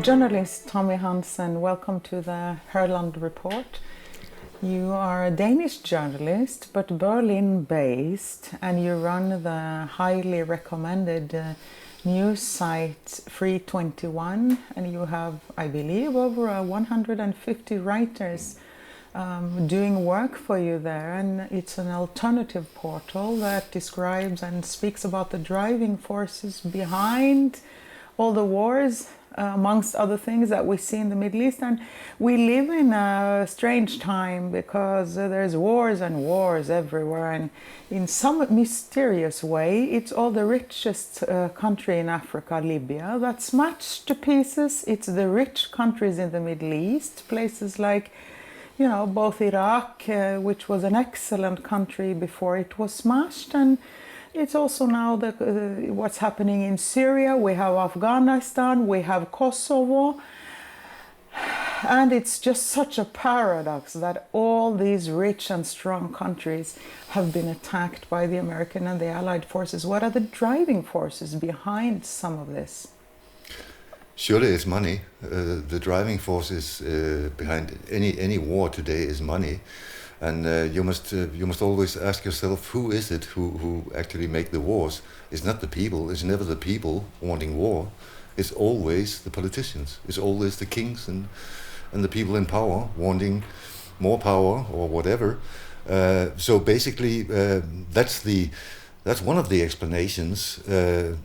Journalist Tommy Hansen, welcome to the Herland Report. You are a Danish journalist, but Berlin-based, and you run the highly recommended news site Free21, and you have, I believe, over 150 writers doing work for you there, and it's an alternative portal that describes and speaks about the driving forces behind all the wars, amongst other things that we see in the Middle East. And we live in a strange time because there's wars and wars everywhere, and in some mysterious way it's all the richest country in Africa, Libya, that's smashed to pieces. It's the rich countries in the Middle East, places like, you know, both Iraq, which was an excellent country before it was smashed, and it's also now what's happening in Syria. We have Afghanistan, we have Kosovo, and it's just such a paradox that all these rich and strong countries have been attacked by the American and the Allied forces. What are the driving forces behind some of this? Surely it's money. The driving forces behind any war today is money. And you must always ask yourself, who is it who actually make the wars? It's not the people. It's never the people wanting war. It's always the politicians. It's always the kings and the people in power wanting more power or whatever. So basically, that's one of the explanations.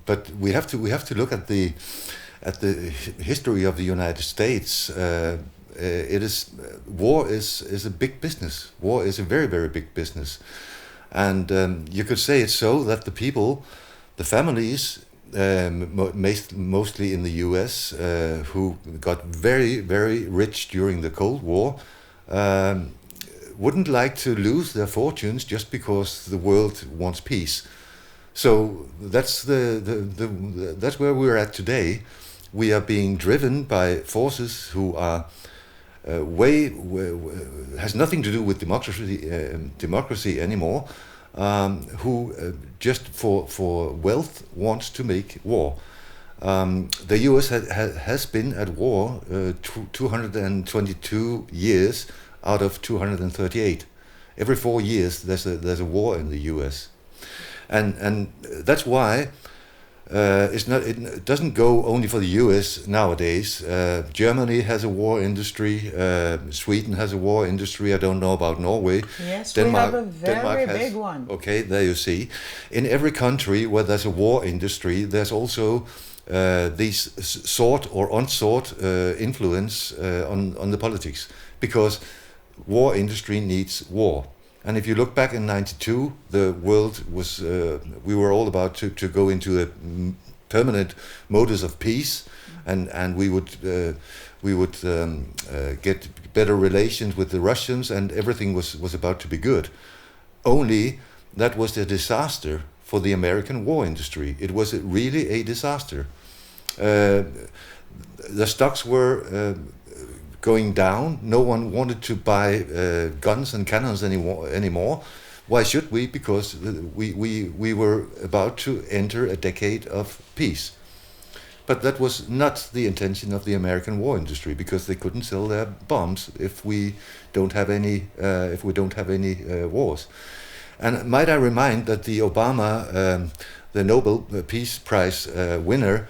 But we have to look at the history of the United States. War is a big business. War is a very, very big business. And you could say it's so that the people, the families, mostly in the US, who got very, very rich during the Cold War, wouldn't like to lose their fortunes just because the world wants peace. So that's that's where we're at today. We are being driven by forces who are has nothing to do with democracy anymore, who just for wealth wants to make war. The US has been at war 222 years out of 238. Every 4 years there's a war in the US, and that's why. It doesn't go only for the US nowadays. Germany has a war industry. Sweden has a war industry. I don't know about Norway. Yes, Denmark, we have a very big one. Okay, there you see. In every country where there's a war industry, there's also these sought or unsought influence on the politics, because war industry needs war. And if you look back in '92, the world was, we were all about to go into a permanent modus of peace, and we would get better relations with the Russians, and everything was about to be good. Only that was a disaster for the American war industry. It was really a disaster. The stocks were going down. No one wanted to buy guns and cannons anymore. Why should we? Because we were about to enter a decade of peace. But that was not the intention of the American war industry, because they couldn't sell their bombs if we don't have any wars. And might I remind that the Obama, the Nobel Peace Prize winner,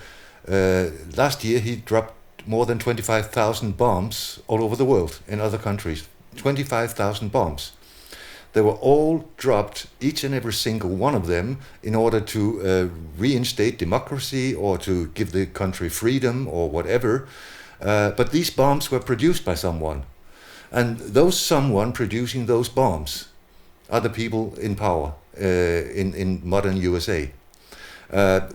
last year he dropped more than 25,000 bombs all over the world in other countries. 25,000 bombs. They were all dropped, each and every single one of them, in order to reinstate democracy or to give the country freedom or whatever. But these bombs were produced by someone. And those someone producing those bombs are the people in power in modern USA.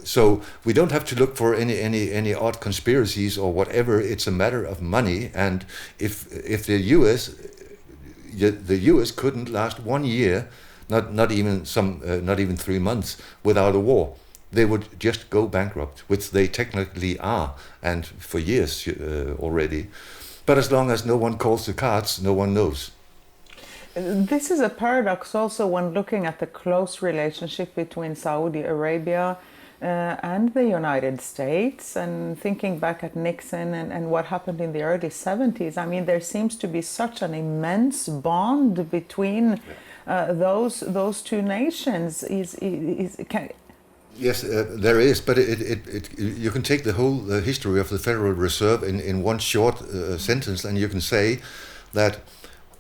So we don't have to look for any odd conspiracies or whatever. It's a matter of money, and if the US couldn't last 1 year, not even 3 months without a war, they would just go bankrupt, which they technically are, and for years already. But as long as no one calls the cards, no one knows. This is a paradox also when looking at the close relationship between Saudi Arabia and the United States. And thinking back at Nixon and what happened in the early 70s, I mean, there seems to be such an immense bond between those two nations. Yes, there is, but you can take the whole history of the Federal Reserve in one short sentence, and you can say that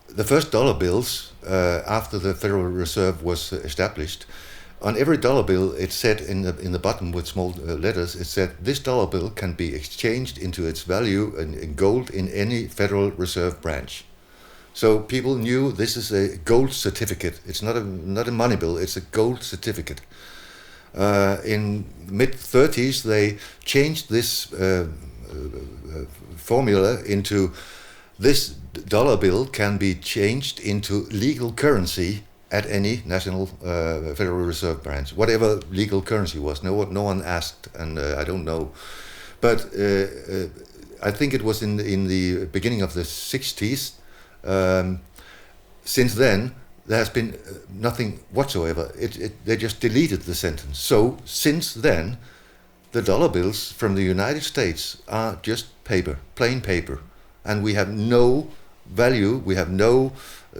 the first dollar bills after the Federal Reserve was established, on every dollar bill it said in the bottom with small letters, it said this dollar bill can be exchanged into its value in gold in any Federal Reserve branch. So people knew this is a gold certificate. It's not a money bill. It's a gold certificate. In mid-30s, they changed this formula into this dollar bill can be changed into legal currency at any national Federal Reserve branch, whatever legal currency was. No one asked, and I don't know. But I think it was in the beginning of the 60s. Since then, there has been nothing whatsoever. They just deleted the sentence. So since then, the dollar bills from the United States are just paper, plain paper. And we have no value, we have no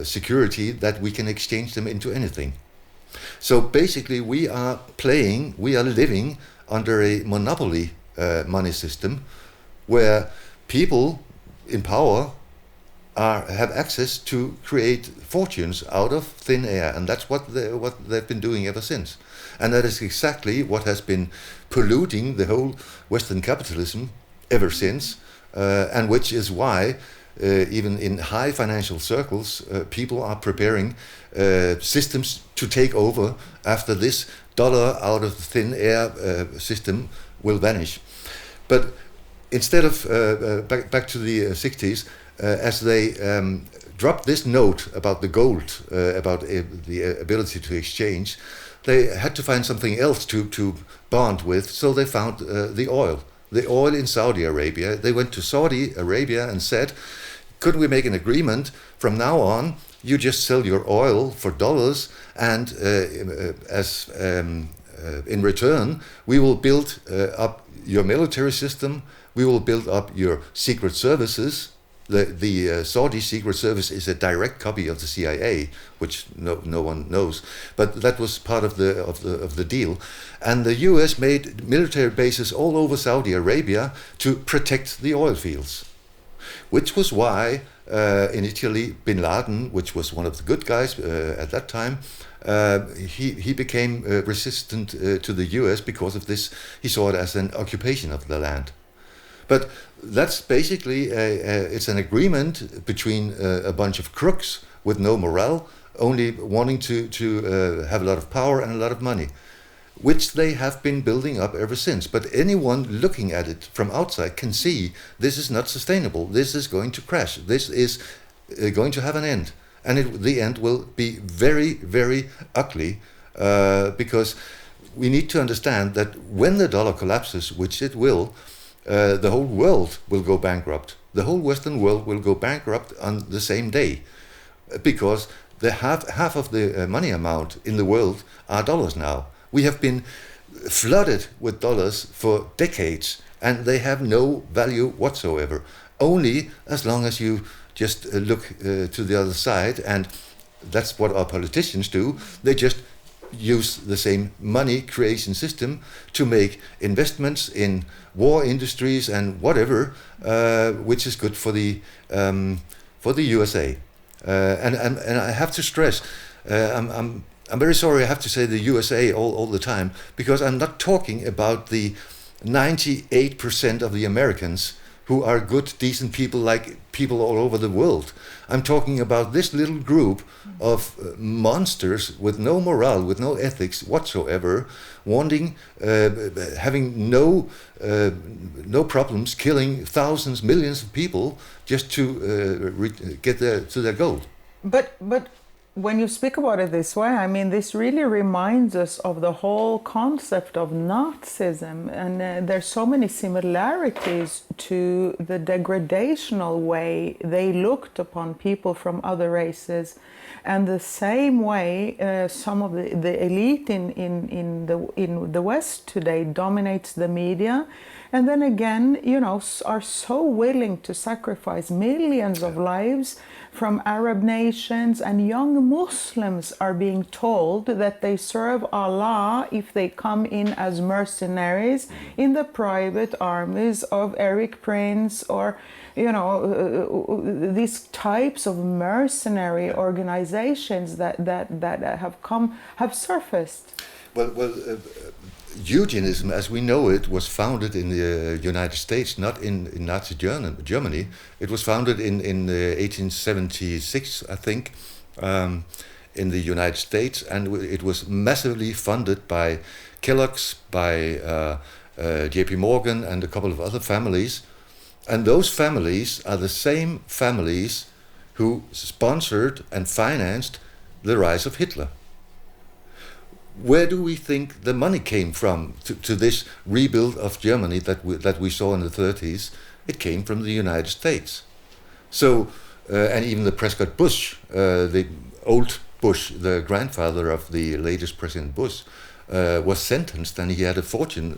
security that we can exchange them into anything. So basically we are living under a monopoly money system where people in power have access to create fortunes out of thin air, and that's what they've been doing ever since. And that is exactly what has been polluting the whole Western capitalism ever since, and which is why even in high financial circles, people are preparing systems to take over after this dollar out of the thin air system will vanish. But instead of back to the 60s, as they dropped this note about the gold, about the ability to exchange, they had to find something else to bond with, so they found the oil in Saudi Arabia. They went to Saudi Arabia and said, could we make an agreement from now on, you just sell your oil for dollars, and in return, we will build up your military system, we will build up your secret services. The Saudi Secret Service is a direct copy of the CIA, which no one knows, but that was part of the deal. And the U.S. made military bases all over Saudi Arabia to protect the oil fields, which was why initially Bin Laden, which was one of the good guys at that time, he became resistant to the U.S. because of this. He saw it as an occupation of the land. But that's basically it's an agreement between a bunch of crooks with no morale, only wanting to have a lot of power and a lot of money, which they have been building up ever since. But anyone looking at it from outside can see this is not sustainable. This is going to crash. This is going to have an end. And the end will be very, very ugly because we need to understand that when the dollar collapses, which it will, the whole world will go bankrupt. The whole Western world will go bankrupt on the same day, because the half of the money amount in the world are dollars now. We have been flooded with dollars for decades, and they have no value whatsoever. Only as long as you just look to the other side, and that's what our politicians do. They just use the same money creation system to make investments in war industries and whatever, which is good for the USA. And I have to stress, I'm very sorry I have to say the USA all the time, because I'm not talking about the 98% of the Americans who are good, decent people like people all over the world. I'm talking about this little group of monsters with no morale, with no ethics whatsoever, wanting, having no problems killing thousands, millions of people just to get to their goal. But When you speak about it this way, I mean, this really reminds us of the whole concept of Nazism, and there's so many similarities to the degradational way they looked upon people from other races, and the same way some of the elite in the West today dominates the media. And then again, you know, are so willing to sacrifice millions of lives from Arab nations, and young Muslims are being told that they serve Allah if they come in as mercenaries in the private armies of Eric Prince, or, you know, these types of mercenary organizations that have surfaced. Well, Eugenism, as we know it, was founded in the United States, not in Nazi Germany. It was founded in 1876, I think, in the United States, and it was massively funded by Kellogg's, by JP Morgan, and a couple of other families. And those families are the same families who sponsored and financed the rise of Hitler. Where do we think the money came from to this rebuild of Germany that we saw in the 30s? It came from the United States. So, and even the Prescott Bush, the old Bush, the grandfather of the latest President Bush, was sentenced, and he had a fortune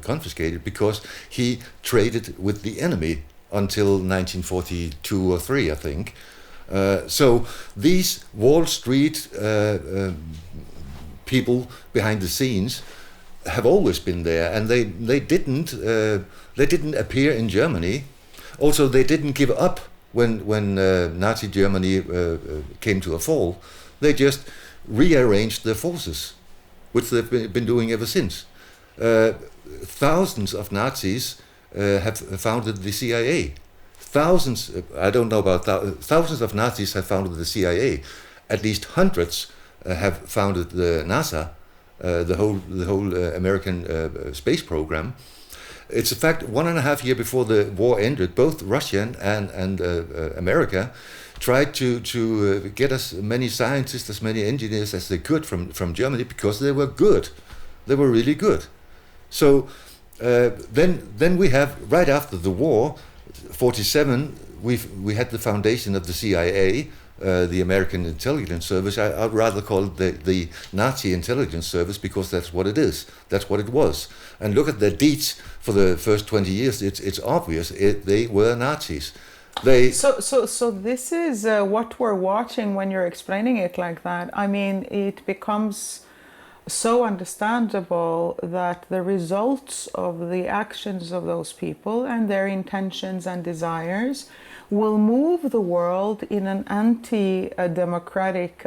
confiscated because he traded with the enemy until 1942 or 3, I think. So these Wall Street people behind the scenes have always been there, and they didn't appear in Germany. Also, they didn't give up when Nazi Germany came to a fall. They just rearranged their forces, which they've been doing ever since. Thousands of Nazis have founded the CIA. Thousands, I don't know about thousands of Nazis have founded the CIA. At least hundreds have founded the NASA, the whole American space program. It's a fact, 1.5 years before the war ended, both Russia and America tried to get as many scientists, as many engineers as they could from Germany, because they were good. They were really good. So then we have, right after the war, 47, we had the foundation of the CIA, the American Intelligence Service. I'd rather call it the Nazi Intelligence Service, because that's what it is. That's what it was. And look at their deeds for the first 20 years. It's obvious. They were Nazis. So this is what we're watching when you're explaining it like that. I mean, it becomes so understandable that the results of the actions of those people and their intentions and desires will move the world in an anti-democratic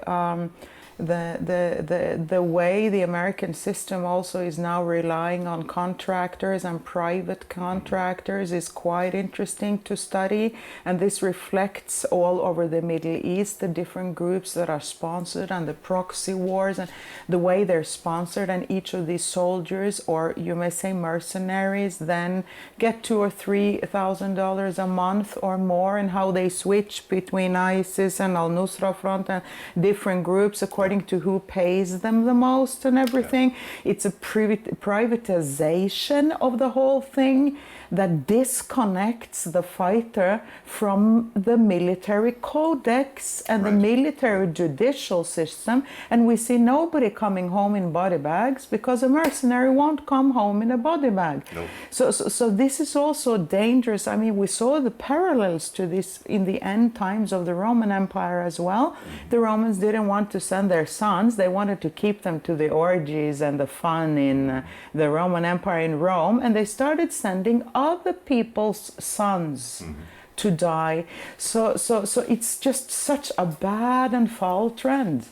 the way the American system also is now relying on contractors and private contractors is quite interesting to study, and this reflects all over the Middle East, the different groups that are sponsored and the proxy wars and the way they're sponsored, and each of these soldiers, or you may say mercenaries, then get $2,000 or $3,000 a month or more, and how they switch between ISIS and Al-Nusra Front and different groups according to who pays them the most and everything. It's a privatization of the whole thing that disconnects the fighter from the military codex and the military judicial system, and we see nobody coming home in body bags, because a mercenary won't come home in a body bag. No. So this is also dangerous. I mean, we saw the parallels to this in the end times of the Roman Empire as well. The Romans didn't want to send their sons. They wanted to keep them to the orgies and the fun in the Roman Empire in Rome, and they started sending other people's sons to die. So it's just such a bad and foul trend.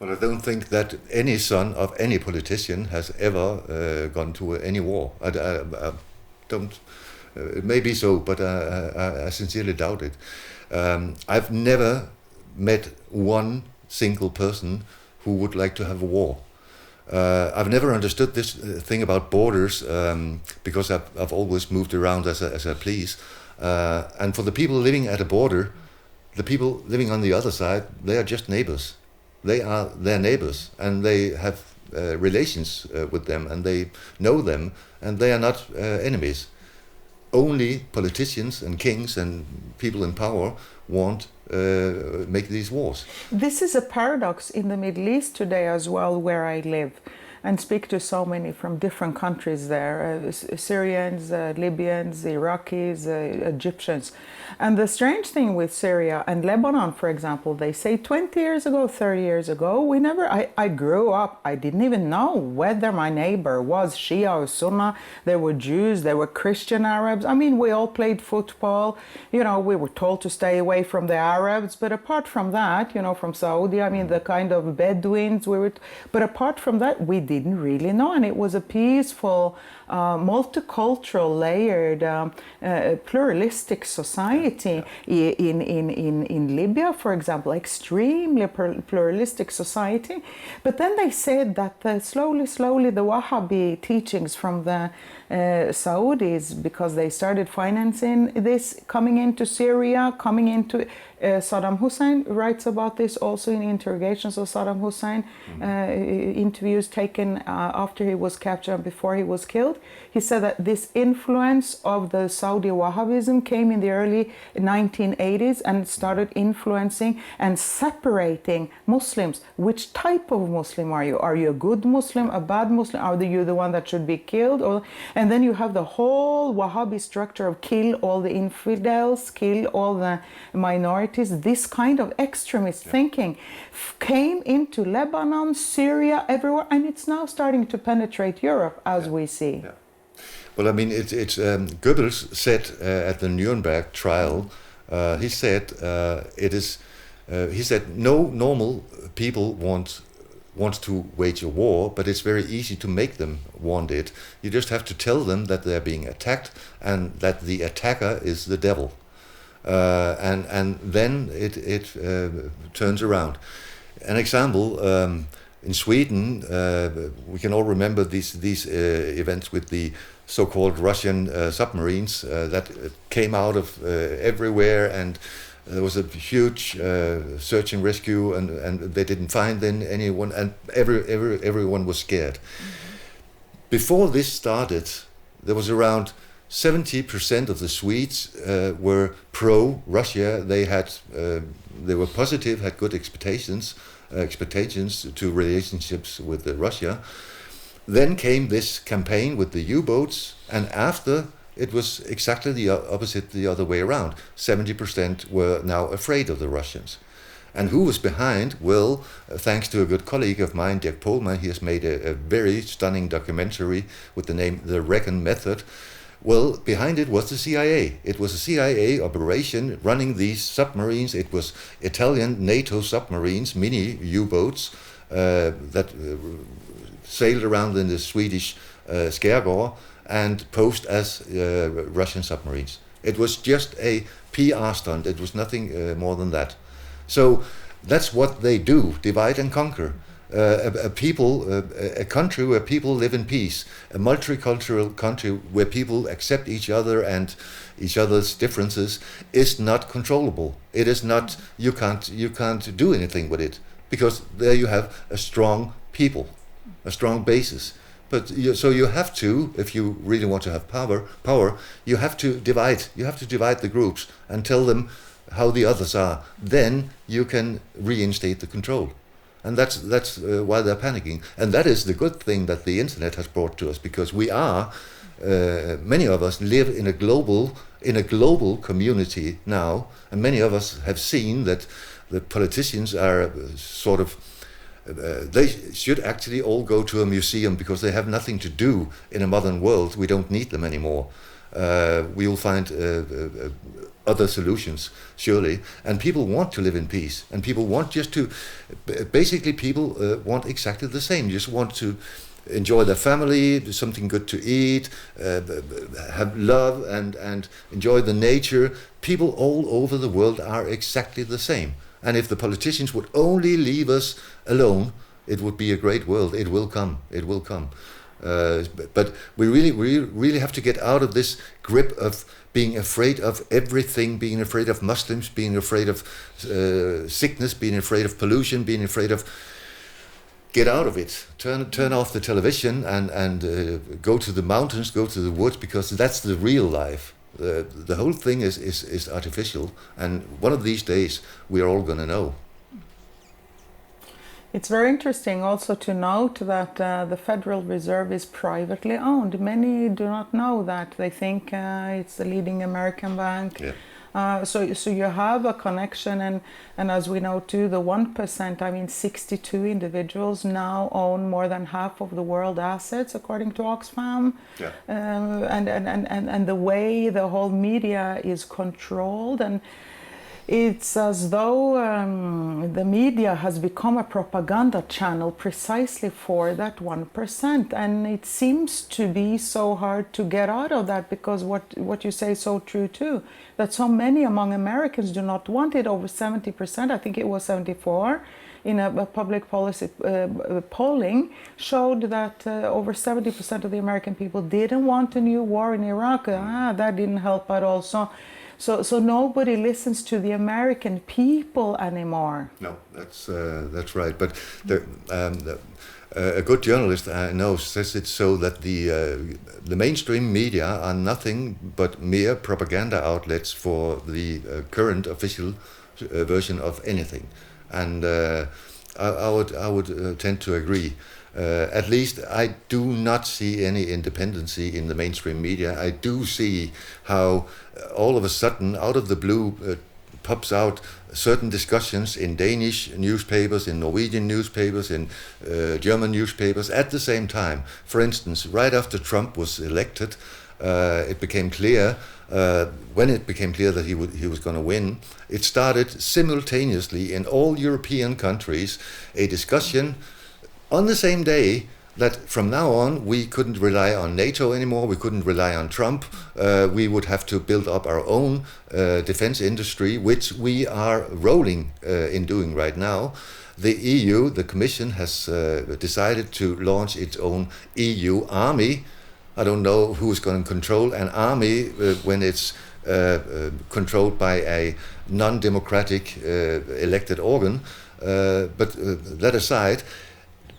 Well, I don't think that any son of any politician has ever gone to any war. I don't. It may be so, but I sincerely doubt it. I've never met one single person who would like to have a war. I've never understood this thing about borders, because I've always moved around as I please. And for the people living at a border, the people living on the other side, they are just neighbors. They are their neighbors, and they have relations with them, and they know them, and they are not enemies. Only politicians and kings and people in power want make these wars. This is a paradox in the Middle East today as well, where I live and speak to so many from different countries there, Syrians, Libyans, Iraqis, Egyptians. And the strange thing with Syria and Lebanon, for example, they say 20 years ago, 30 years ago, I grew up, I didn't even know whether my neighbor was Shia or Sunni. There were Jews, there were Christian Arabs. I mean, we all played football. You know, we were told to stay away from the Arabs. But apart from that, you know, from Saudi, I mean, the kind of Bedouins, but apart from that, we didn't really know. And it was a peaceful, multicultural, layered, pluralistic society. In Libya, for example, extremely pluralistic society. But then they said that slowly the Wahhabi teachings from the Saudis, because they started financing this, coming into Syria, coming into Saddam Hussein writes about this also in interrogations of Saddam Hussein, interviews taken after he was captured and before he was killed. He said that this influence of the Saudi Wahhabism came in the early 1980s and started influencing and separating Muslims. Which type of Muslim are you? Are you a good Muslim, a bad Muslim? Are you the one that should be killed? And then you have the whole Wahhabi structure of kill all the infidels, kill all the minorities. This kind of extremist thinking came into Lebanon, Syria, everywhere, and it's now starting to penetrate Europe, as we see. Yeah. Well, I mean, it's Goebbels said at the Nuremberg trial, he said no normal people want to wage a war, but it's very easy to make them want it. You just have to tell them that they're being attacked and that the attacker is the devil. And then it turns around. An example, in Sweden, we can all remember these events with the so-called Russian submarines that came out of everywhere, and there was a huge search and rescue, and they didn't find anyone, and everyone was scared. Before this started, there was around 70% of the Swedes were pro-Russia. They were positive, had good expectations to relationships with Russia. Then came this campaign with the U-boats, and after it was exactly the opposite, the other way around. 70% were now afraid of the Russians. And who was behind? Well, thanks to a good colleague of mine, Dirk Polman, he has made a very stunning documentary with the name The Reckon Method. Well, behind it was the CIA. It was a CIA operation running these submarines. It was Italian NATO submarines, mini U-boats, that sailed around in the Swedish Skagerrak and posed as Russian submarines. It was just a PR stunt. It was nothing more than that. So that's what they do, divide and conquer. A country where people live in peace, a multicultural country where people accept each other and each other's differences is not controllable. It is not. You can't do anything with it, because there you have a strong people, a strong basis. But so you have to, if you really want to have power, you have to divide. You have to divide the groups and tell them how the others are. Then you can reinstate the control. And that's why they're panicking. And that is the good thing that the internet has brought to us, because we are, many of us live in a global community now, and many of us have seen that the politicians are sort of, they should actually all go to a museum, because they have nothing to do in a modern world. We don't need them anymore. We will find other solutions, surely. And people want to live in peace, and people want basically people want exactly the same. Just want to enjoy their family, do something good to eat, have love and enjoy the nature. People all over the world are exactly the same. And if the politicians would only leave us alone, it would be a great world. It will come. It will come. But we really have to get out of this grip of being afraid of everything, being afraid of Muslims, being afraid of sickness, being afraid of pollution, being afraid of... Get out of it. Turn off the television and go to the mountains, go to the woods, because that's the real life. The whole thing is artificial, and one of these days we are all going to know. It's very interesting also to note that the Federal Reserve is privately owned. Many do not know that. They think it's the leading American bank. Yeah. So you have a connection, and as we know too, the 1%, I mean 62 individuals now own more than half of the world assets, according to Oxfam. Yeah. And the way the whole media is controlled, and it's as though the media has become a propaganda channel precisely for that 1%, and it seems to be so hard to get out of that, because what you say is so true too, that so many among Americans do not want it. Over 70%, I think it was 74%, in a public policy polling showed that over 70% of the American people didn't want a new war in Iraq. That didn't help at all. So nobody listens to the American people anymore. No, that's right. But a good journalist I know says it so that the mainstream media are nothing but mere propaganda outlets for the current official version of anything, and I would tend to agree. At least I do not see any independency in the mainstream media. I do see how all of a sudden, out of the blue, pops out certain discussions in Danish newspapers, in Norwegian newspapers, in German newspapers at the same time. For instance, right after Trump was elected, it became clear, when it became clear that he was going to win, it started simultaneously in all European countries a discussion on the same day that from now on we couldn't rely on NATO anymore, we couldn't rely on Trump, we would have to build up our own defense industry, which we are rolling in doing right now. The EU, the Commission, has decided to launch its own EU army. I don't know who is going to control an army when it's controlled by a non-democratic elected organ, but that aside,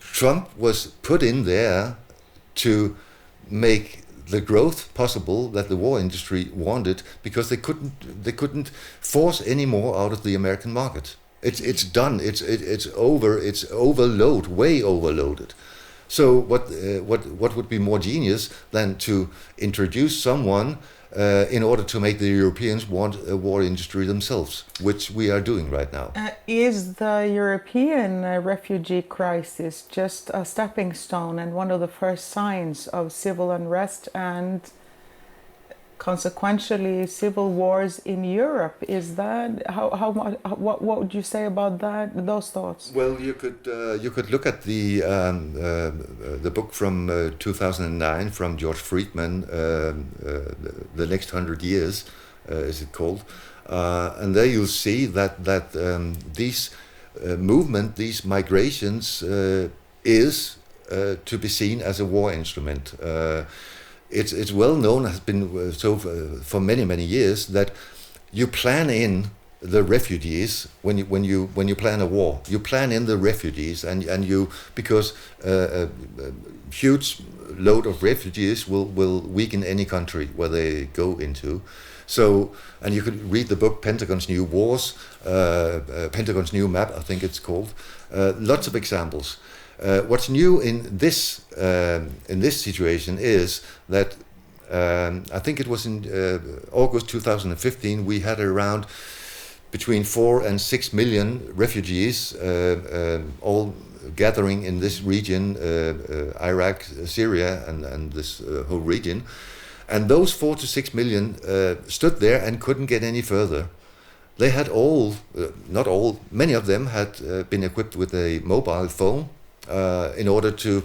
Trump was put in there to make the growth possible that the war industry wanted, because they couldn't force any more out of the American market. It's done. It's over. It's way overloaded. So what would be more genius than to introduce someone in order to make the Europeans want a war industry themselves, which we are doing right now. Is the European refugee crisis just a stepping stone and one of the first signs of civil unrest and consequentially civil wars in Europe? Is that what would you say about that? Those thoughts? Well, you could look at the book from 2009 from George Friedman, The Next 100 Years, is it called? And there you'll see that these these migrations is to be seen as a war instrument. It's well known, has been so for many years, that you plan in the refugees when you plan a war. You plan in the refugees, and you, because a huge load of refugees will weaken any country where they go into. So, and you could read the book Pentagon's New Wars, Pentagon's New Map, I think it's called. Lots of examples. What's new in this situation is that I think it was in August 2015 we had around between 4 and 6 million refugees all gathering in this region, Iraq, Syria, and this whole region. And those 4 to 6 million stood there and couldn't get any further. They had not all, many of them had been equipped with a mobile phone in order to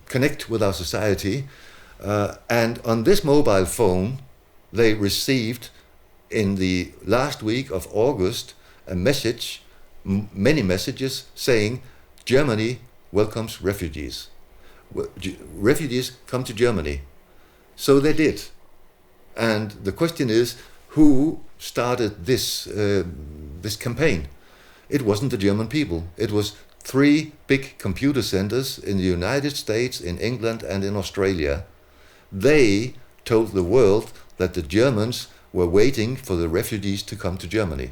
connect with our society. And on this mobile phone, they received in the last week of August a message, many messages saying, Germany welcomes refugees. refugees come to Germany. So they did. And the question is, who started this campaign? It wasn't the German people. It was 3 big computer centers in the United States, in England, and in Australia. They told the world that the Germans were waiting for the refugees to come to Germany.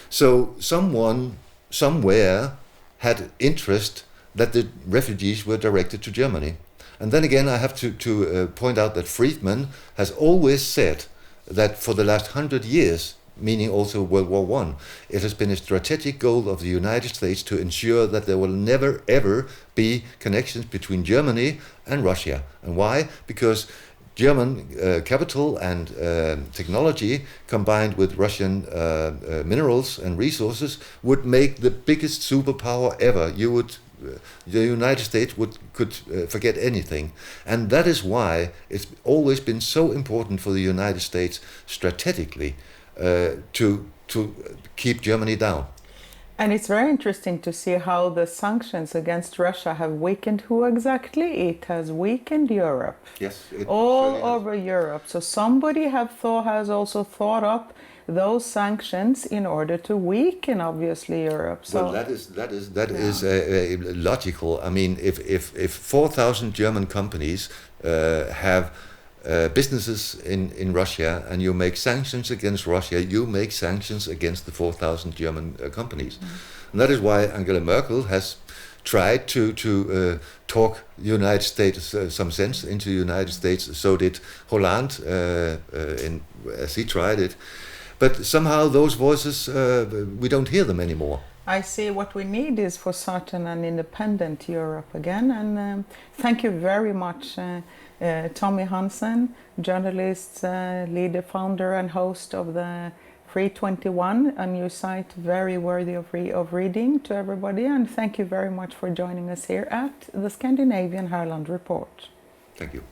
So someone, somewhere, had interest that the refugees were directed to Germany. And then again, I have to point out that Friedman has always said that for the last 100 years, meaning also World War I, it has been a strategic goal of the United States to ensure that there will never ever be connections between Germany and Russia. And why? Because German capital and technology combined with Russian minerals and resources would make the biggest superpower ever. The United States could forget anything. And that is why it's always been so important for the United States strategically to keep Germany down. And it's very interesting to see how the sanctions against Russia have weakened who exactly? It has weakened Europe. Yes. All over Europe. So somebody has also thought up those sanctions in order to weaken, obviously, Europe. So well, that is logical. I mean, if 4,000 German companies have businesses in Russia, and you make sanctions against Russia, you make sanctions against the 4,000 German companies. Mm-hmm. And that is why Angela Merkel has tried to talk the United States some sense into the United States. So did Hollande, as he tried it. But somehow those voices, we don't hear them anymore. I see what we need is for certain an independent Europe again. And thank you very much, Tommy Hansen, journalist, leader, founder and host of the Free21, a new site very worthy of reading to everybody. And thank you very much for joining us here at the Scandinavian Herland Report. Thank you.